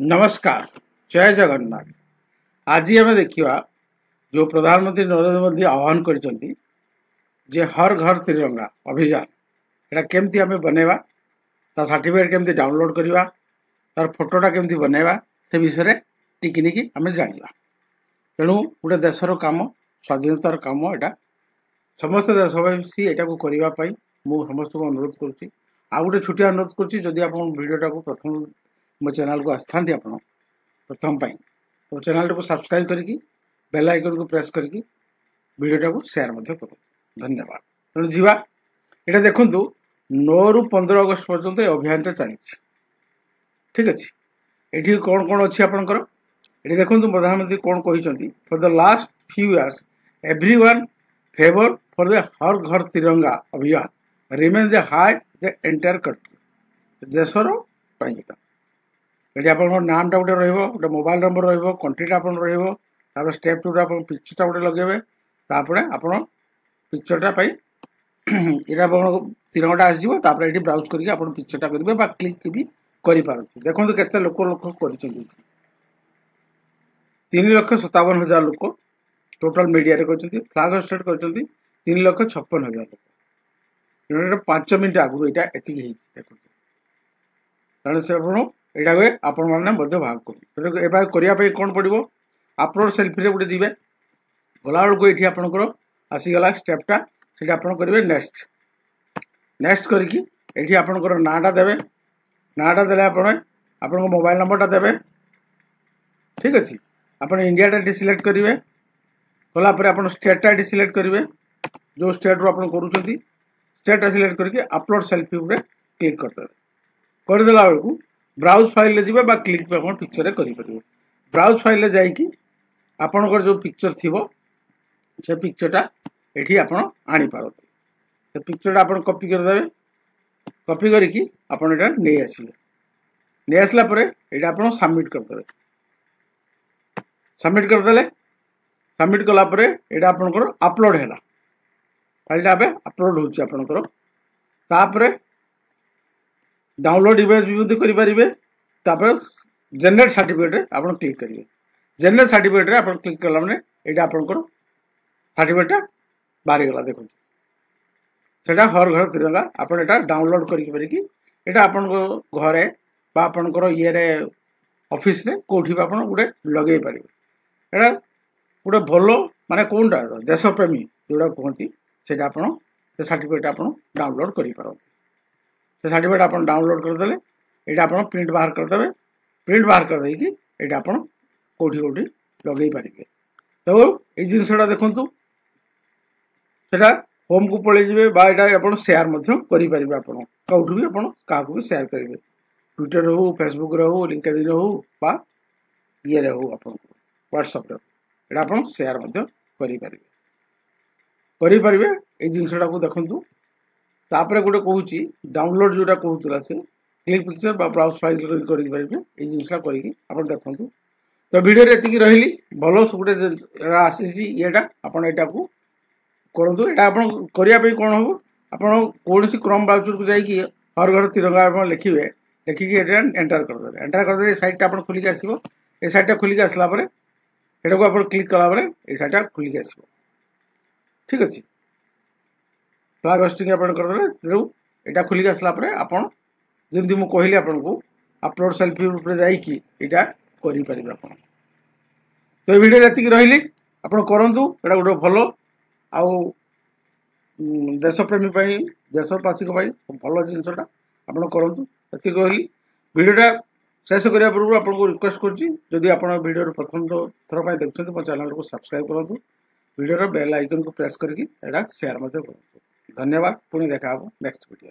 नमस्कार, जय जगन्नाथ। आज आम देखा जो प्रधानमंत्री नरेंद्र मोदी आह्वान कर हर घर तिरंगा अभियान एटा केमती आम बनवा ता सर्टिफिकेट केमती डाउनलोड करवा तार फोटोटा केमती बनवा से विषय टिकनिकी आम जाना। तेणु गोटे देशर काम स्वाधीनतार काम एटा समस्त देशवासी यहाँ को करने समस्त को अनुरोध करुँच। आ गोटे छुट्टिया अनुरोध करुँच आप भिडटा को प्रथम मो चैनल को आसथा प्रथम तो चैनल को सब्सक्राइब करके बेल आइकन को प्रेस करके वीडियोटा को शेयर कर। धन्यवाद। तेणु जीवा ये देखु 9 ରୁ 15 अगस्त पर्यंत अभियान चली। ठीक अच्छे ये कौन कौन अच्छी आपंकर ये देखो प्रधानमंत्री कौन कहते for the last few years everyone favour for the Har Ghar Tiranga अभियान remain the high the entire country देशर ये आप नामटा गोटे रोटे मोबाइल नंबर रंट्रीटा आप रोप स्टेप टू पिक्चरटा गोटे लगे आप पिक्चरटा यहाँ तिरंगाटा आसपर ये ब्राउज करके आप पिक्चरटा करेंगे क्लिक भी करें। देखो केते लोक कर 3,57,000 लोक टोटाल मीडिया फ्लाग होस्टेड कर 3,56,000 लोक 5 मिनट आगु यहाँ एति देखो कारण से आपण मैंने भाग करने कौन पड़ो अपलोड सेल्फी गोटे जी गला बेलू ये आपंकर आसीगला स्टेपटा से आप करेंगे नेक्स्ट नेक्स्ट करके ये आपंकर नाटा देवे नाटा दे आप मोबाइल नंबरटा देवे। ठीक अच्छे आप इंडियाटा सिलेक्ट करेंगे कलापर आप स्टेटा सिलेक्ट करेंगे जो स्टेट रू आप स्टेटा सिलेक्ट करके अपलोड सेल्फी क्लिक करदे बेलू ब्राउज फाइल जी क्लिक पे आप पिक्चर करेंगे। ब्राउज फाइल जाकि आपणकर जो पिक्चर थी से पिक्चरटा ये आप आनीपारती से पिक्चरटा आप कॉपी करदे कॉपी करके आपड़ यहाँ नहीं आसवे नहीं आसला ये आप सबमिट करदे सबमिट करदे सबमिट कलापर ये आपंकर अपलोड है फाइलटा अपलोड होपंकर डाउनलोड इमेज भी करें जेनेरेट सर्टिफिकेट आप क्लिक करेंगे। जेनेरेट सर्टिफिकेट आप क्लिक कला मैंने यहाँ आपंकर सर्टिफिकेटा बाहरी गला देखो सेटा हर घर तिरंगा आप डाउनलोड करके आप घरे आपंकर ये ऑफिस रे कोठी आप गोटे लगे पारे यहाँ गोटे भल माने कौनटा देशप्रेमी जोड़ा कहती से आप सर्टिफिकेट आप डाउनलोड करें से सर्टिफिकेट आप डाउनलोड करदे ये आप प्रिंट बाहर करदे प्रिंट बाहर करदे ये आप कौटी कौटी लगे पारे। तो ये जिनसा देखु से होम को पलि जाए आप सेयार करेंगे आप कौटू भी आप भी सेयार करेंगे ट्विटर हो फेसबुक हो लिंक्डइन हो ये हो आप व्हाट्सएप ये आप सेयार करेंगे ये जिनसा देखु तापर गोटे कहूँ डाउनलोड जोटा कहूला से क्लिक पिक्चर ब्राउज फाइल करेंगे ये जिनसा करके देखूँ। तो वीडियो ये रही भल गोटे आसी येटा आपड़ यहाँ को करूँ यहाँ आप करने कौन हम आप कौन क्रम ब्राउजर को जाकि हर घर तिरंगा आप लिखे लिखिकी एंटर करदे एंटर करदे साइटा आप खोलिक आसो ये साइटा खोलिक आसला यहाँ को आप क्लिक कलापर ये साइटा खोलिक आसो। ठीक अच्छे फ्लाग होस्टिंग आप करदे तेणु यहाँ खोलिक आसला जमी मुझे कहली आपको अपलोड सेल्फी रूप जाकि यहाँ करें आप। तो ये वीडियो ये रही आप करूँ यहाँ गोटे भल आउ देशप्रेमी देशवासी भल जिनसा आप करूँ ये कहली वीडियोटा शेष करने पूर्व आपको रिक्वेस्ट करुँची आप वीडियो प्रथम थर देखते मो चैनल को सब्सक्राइब करूँ वीडियो बेल आइकन को प्रेस करके शेयर करूँ। धन्यवाद। पुणी देखा नेक्स्ट वीडियो।